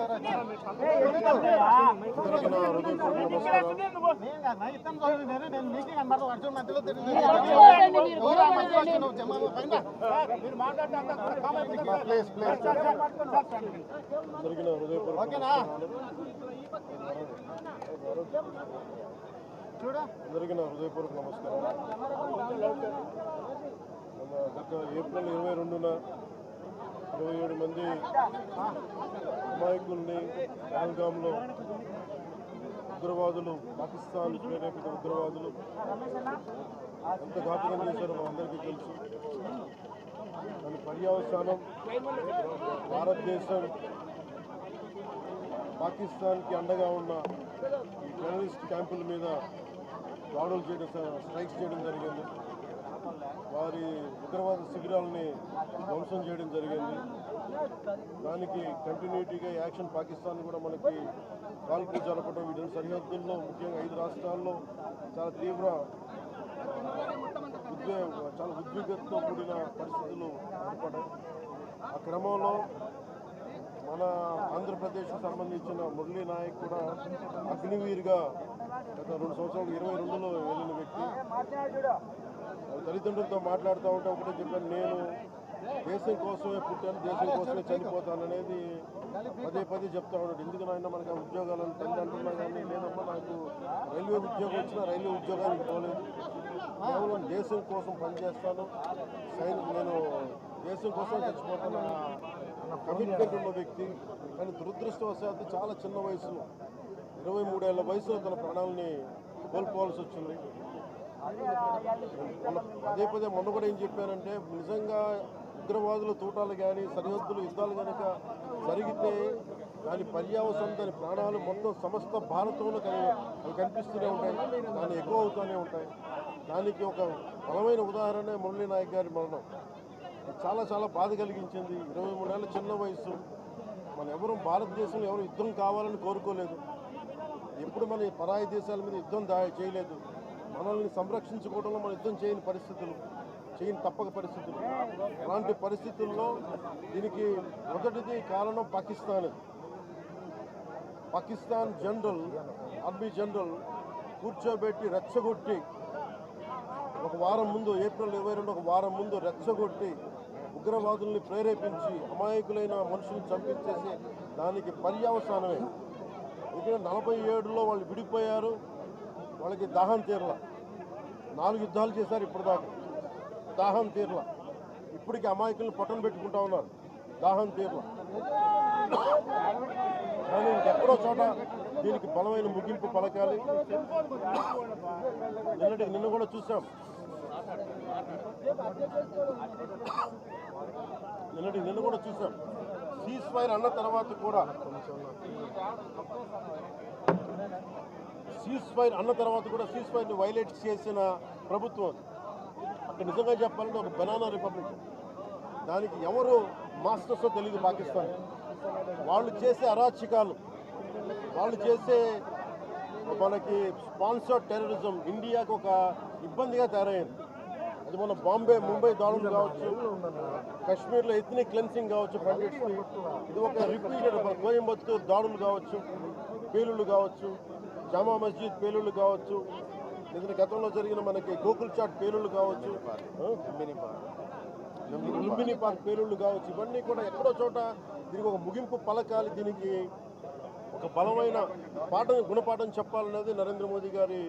అందరికీ నా హృదయపూర్వక నమస్కారం. గత ఏప్రిల్ 22న 27 మంది అమాయకుల్ని పహల్గామ్లో ఉగ్రవాదులు, పాకిస్తాన్ ప్రేరేపిత ఉగ్రవాదులు ఎంత ఘాతుకం చేశారో మనందరికీ తెలుసు. దాని పర్యవసానం భారతదేశం పాకిస్తాన్కి అండగా ఉన్న ఈ టెర్రరిస్ట్ క్యాంపుల మీద దాడులు చేయడం, స్ట్రైక్స్ చేయడం జరిగింది. వారి ఉగ్రవాద శిబిరాలని ధ్వంసం చేయడం జరిగింది. దానికి కంటిన్యూటీగా యాక్షన్ పాకిస్తాన్ కూడా మనకి కాల్పులు జరపడం, వీటి సరిహద్దుల్లో ముఖ్యంగా 5 రాష్ట్రాల్లో చాలా తీవ్ర చాలా ఉద్విగ్నతతో కూడిన పరిస్థితులు ఏర్పడ్డాయి. ఆ క్రమంలో మన ఆంధ్రప్రదేశ్కు సంబంధించిన మురళీ నాయక్ కూడా అగ్నివీర్గా గత 2 సంవత్సరాలు 22లో వెళ్ళిన వ్యక్తి. తల్లిదండ్రులతో మాట్లాడుతూ ఉంటే ఒకటే చెప్పాను, నేను దేశం కోసమే పుట్టాను, దేశం కోసమే చనిపోతాను అనేది పదే పదే చెప్తా ఉన్నాడు. ఎందుకు నాయన మనకు ఆ ఉద్యోగాలను తల్లి అంటున్నా కానీ లేదమ్మా, నాకు రైల్వే ఉద్యోగం వచ్చినా రైల్వే ఉద్యోగానికి పోలేదు, కేవలం దేశం కోసం పనిచేస్తాను, నేను దేశం కోసం చచ్చిపోతాను కమిట్మెంట్ ఉన్న వ్యక్తి. కానీ దురదృష్టవశాత్తు చాలా చిన్న వయసులో 23 ఏళ్ల వయసులో తన ప్రాణాలని కోల్పోవాల్సి వచ్చింది. పదే పదే మొన్న కూడా ఏం చెప్పానంటే, నిజంగా ఉగ్రవాదుల తూటాలు కానీ సరిహద్దులు యుద్ధాలు కనుక జరిగితే దాని పర్యావసనం, దాని ప్రాణాలు మొత్తం సమస్త భారతంలో అవి కనిపిస్తూనే ఉంటాయి, దాన్ని ఎక్కువ అవుతూనే ఉంటాయి. దానికి ఒక బలమైన ఉదాహరణ మురళీ నాయక్ గారి మరణం. చాలా చాలా బాధ కలిగించింది. 23 ఏళ్ళ చిన్న వయసు. మన ఎవరు భారతదేశంలో ఎవరు యుద్ధం కావాలని కోరుకోలేదు, ఎప్పుడు మన పరాయి దేశాల మీద యుద్ధం చేయలేదు. మనల్ని సంరక్షించుకోవడంలో మనం యుద్ధం చేయని పరిస్థితులు, చేయని తప్పక పరిస్థితులు. అలాంటి పరిస్థితుల్లో దీనికి మొదటిది కారణం పాకిస్తాన్ జనరల్, ఆర్మీ జనరల్ కూర్చోబెట్టి రెచ్చగొట్టి ఒక వారం ముందు, ఏప్రిల్ 22 ఒక వారం ముందు రెచ్చగొట్టి ఉగ్రవాదుల్ని ప్రేరేపించి అమాయకులైన మనుషుల్ని చంపించేసి దానికి పర్యవసానమే. ఎందుకంటే 47లో వాళ్ళు విడిపోయారు, వాళ్ళకి దాహం తీరల. 4 యుద్ధాలు చేశారు ఇప్పటిదాకా, దాహం తీరల. ఇప్పటికీ అమాయకుల్ని పొట్టను పెట్టుకుంటా ఉన్నారు, దాహం తీరల. కానీ ఇంకెక్కడో చోట దీనికి బలమైన ముగింపు పలకాలి. నిన్న కూడా చూసాం, నిన్న కూడా చూసాం సీజ్ ఫైర్ అన్న తర్వాత కూడా సీజ్ ఫైర్ని వైలేట్ చేసిన ప్రభుత్వం. అక్కడ నిజంగా చెప్పాలంటే ఒక బనానా రిపబ్లిక్. దానికి ఎవరు మాస్టర్సో తెలియదు పాకిస్తాన్. వాళ్ళు చేసే అరాచకాలు, వాళ్ళు చేసే మనకి స్పాన్సర్డ్ టెర్రరిజం ఇండియాకు ఒక ఇబ్బందిగా తయారైంది. అది మన ముంబై దాడులు కావచ్చు, కశ్మీర్లో ఎథ్నిక్ క్లెన్సింగ్ కావచ్చు పండిట్స్కి, ఇది ఒక రిపీటెడ్ కోయంబత్తూర్ దాడులు కావచ్చు, పేలుళ్ళు కావచ్చు, జామా మస్జిద్ పేలుళ్ళు కావచ్చు, లేదంటే గతంలో జరిగిన మనకి గోకుల్ చాట్ పేలుళ్ళు కావచ్చు, లుంబిని పార్క్ పేలుళ్ళు కావచ్చు, ఇవన్నీ కూడా ఎక్కడో చోట దీనికి ఒక ముగింపు పలకాలి. దీనికి ఒక బలమైన గుణపాఠం చెప్పాలనేది నరేంద్ర మోదీ గారి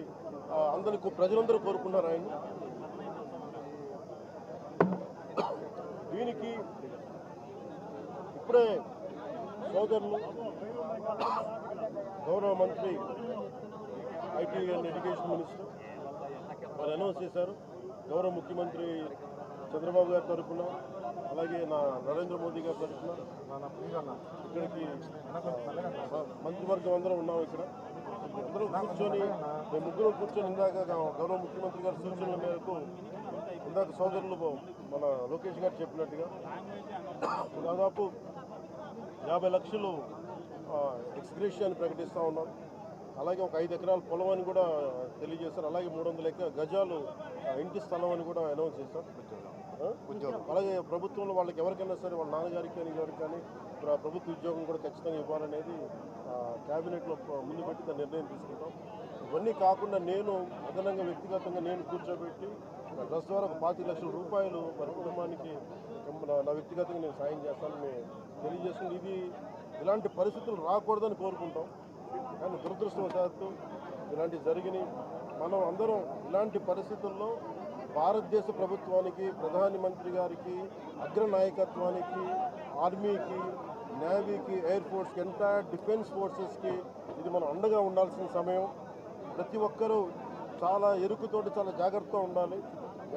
ప్రజలందరూ కోరుకున్నారు ఆయన. దీనికి ఇప్పుడే సోదరులు గౌరవ మంత్రి ఐటీ అండ్ ఎడ్యుకేషన్ మినిస్టర్ వారు అనౌన్స్ చేశారు. గౌరవ ముఖ్యమంత్రి చంద్రబాబు గారి తరఫున, అలాగే నరేంద్ర మోదీ గారి తరఫున ఇక్కడికి మంత్రివర్గం అందరం ఉన్నాం. ఇక్కడ అందరూ కూర్చొని, మేము ముగ్గురు కూర్చొని ఇందాక గౌరవ ముఖ్యమంత్రి గారి సూచనల మేరకు, ఇందాక సోదరులు మన లోకేష్ గారు చెప్పినట్టుగా దాదాపు 50 లక్షలు ఎక్స్గ్రేషియాని ప్రకటిస్తూ ఉన్నాం. అలాగే ఒక 5 ఎకరాల పొలం అని కూడా తెలియజేశారు. అలాగే 300 గజాలు ఇంటి స్థలం అని కూడా అనౌన్స్ చేశారు. అలాగే ప్రభుత్వంలో వాళ్ళకి ఎవరికైనా సరే వాళ్ళ నాన్నగారికి కానీ ఎవరికి కానీ ప్రభుత్వ ఉద్యోగం కూడా ఖచ్చితంగా ఇవ్వాలనేది క్యాబినెట్లో ముందు పెట్టి దాని నిర్ణయం తీసుకుంటాం. ఇవన్నీ కాకుండా నేను అదనంగా వ్యక్తిగతంగా నేను కూర్చోబెట్టి ట్రస్ట్ ద్వారా ఒక 25 లక్షల రూపాయలు వారి కుటుంబానికి నా వ్యక్తిగతంగా నేను సాయం చేస్తానని తెలియజేసుకుని ఇది ఇలాంటి పరిస్థితులు రాకూడదని కోరుకుంటాం. కానీ దురదృష్టవశాత్తు ఇలాంటివి జరిగినాయి. మనం అందరం ఇలాంటి పరిస్థితుల్లో భారతదేశ ప్రభుత్వానికి, ప్రధానమంత్రి గారికి, అగ్రనాయకత్వానికి, ఆర్మీకి, నేవీకి, ఎయిర్ ఫోర్స్కి, ఎంటైర్ డిఫెన్స్ ఫోర్సెస్కి ఇది మనం అండగా ఉండాల్సిన సమయం. ప్రతి ఒక్కరూ చాలా ఎరుకుతోటి చాలా జాగ్రత్తగా ఉండాలి.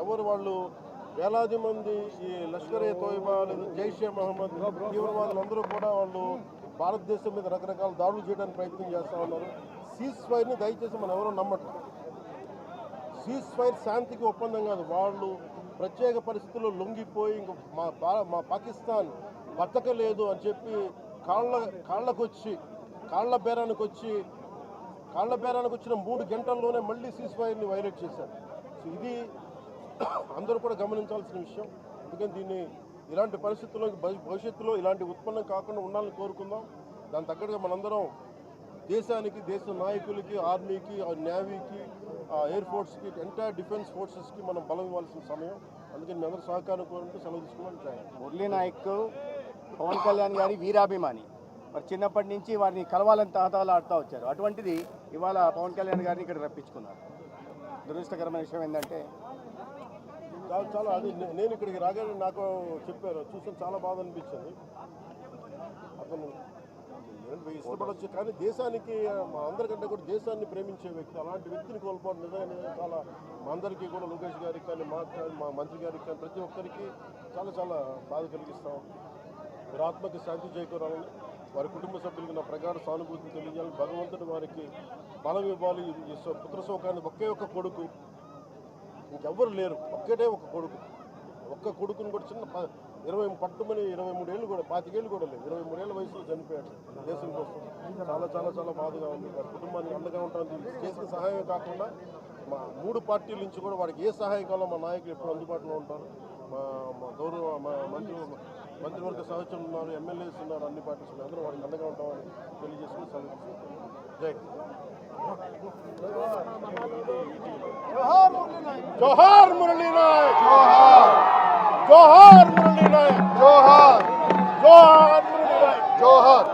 ఎవరు వాళ్ళు వేలాది మంది ఈ లష్కర్ ఏ తోయిబా లేదా జైషే మహమ్మద్ తీవ్రవాదులందరూ కూడా వాళ్ళు భారతదేశం మీద రకరకాల దాడులు చేయడానికి ప్రయత్నం చేస్తూ ఉన్నారు. సీజ్ ఫైర్ని దయచేసి మనం ఎవరో నమ్మట్లేదు. సీజ్ ఫైర్ శాంతికి ఒప్పందం కాదు. వాళ్ళు ప్రత్యేక పరిస్థితుల్లో లొంగిపోయి ఇంక మా పాకిస్తాన్ బతకలేదు అని చెప్పి కాళ్ళ బేరానికి వచ్చిన 3 గంటల్లోనే మళ్ళీ సీజ్ ఫైర్ని వైలేట్ చేశారు. సో ఇది అందరూ కూడా గమనించాల్సిన విషయం. అందుకని ఇలాంటి పరిస్థితుల్లో భవిష్యత్తులో ఇలాంటి ఉత్పన్నం కాకుండా ఉండాలని కోరుకుందాం. దాని తగ్గట్టుగా మనందరం దేశానికి, దేశ నాయకులకి, ఆర్మీకి, నేవీకి, ఎయిర్ ఫోర్స్కి, ఎంటైర్ డిఫెన్స్ ఫోర్సెస్కి మనం బలం ఇవ్వాల్సిన సమయం. అందుకని మీ అందరూ సహకారం కోరుకుంటూ సెలవు తీసుకున్నాను. మురళీ నాయక్ పవన్ కళ్యాణ్ గారి వీరాభిమాని. మరి చిన్నప్పటి నుంచి వారిని కలవాలని తహతహలాడుతూ వచ్చారు. అటువంటిది ఇవాళ పవన్ కళ్యాణ్ గారిని ఇక్కడ రప్పించుకున్నారు. దురదృష్టకరమైన విషయం ఏంటంటే చాలా అది నేను ఇక్కడికి రాగానే నాకు చెప్పారు, చూస్తే చాలా బాధ అనిపించింది. అతను ఇష్టపడవచ్చు కానీ దేశానికి మా అందరికంటే కూడా దేశాన్ని ప్రేమించే వ్యక్తి. అలాంటి వ్యక్తిని కోల్పోవడం నిజంగా చాలా మా అందరికీ కూడా, లోకేష్ గారికి కానీ మా మంత్రి గారికి కానీ ప్రతి ఒక్కరికి చాలా చాలా బాధ కలిగిస్తాం. వారి ఆత్మకి శాంతి చేకూరాలని, వారి కుటుంబ సభ్యులకి నా ప్రగాఢ సానుభూతిని తెలియజేయాలని, భగవంతుడు వారికి బలం ఇవ్వాలి. పుత్ర శోకాన్ని ఒకే ఒక్క కొడుకు, ఇంకెవ్వరు లేరు, ఒక్కటే ఒక కొడుకు. ఒక్క కొడుకుని కూడా చిన్న 23 ఏళ్ళు కూడా 25 ఏళ్ళు కూడా లేదు, 23 ఏళ్ళ వయసులో చనిపోయాడు దేశం కోసం. చాలా చాలా చాలా బాధగా ఉంది. వారి కుటుంబానికి అండగా ఉంటాను. చేసిన సహాయం కాకుండా మా 3 పార్టీల నుంచి కూడా వాడికి ఏ సహాయం కావాలో మా నాయకులు ఎప్పుడు అందుబాటులో ఉంటారు. మా గౌరవ మంత్రివర్గ సహచరులు ఉన్నారు, ఎమ్మెల్యేస్ ఉన్నారు, అన్ని పార్టీస్ ఉన్నారు, అందరూ వాడికి అండగా ఉంటామని తెలియజేసుకుని సెలవు. జై జోహార్ మురళీ నాయక్, జోహార్ మురళీ నాయక్, జోహార్ మురళీ నాయక్, జోహార్.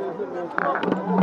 తెలుసు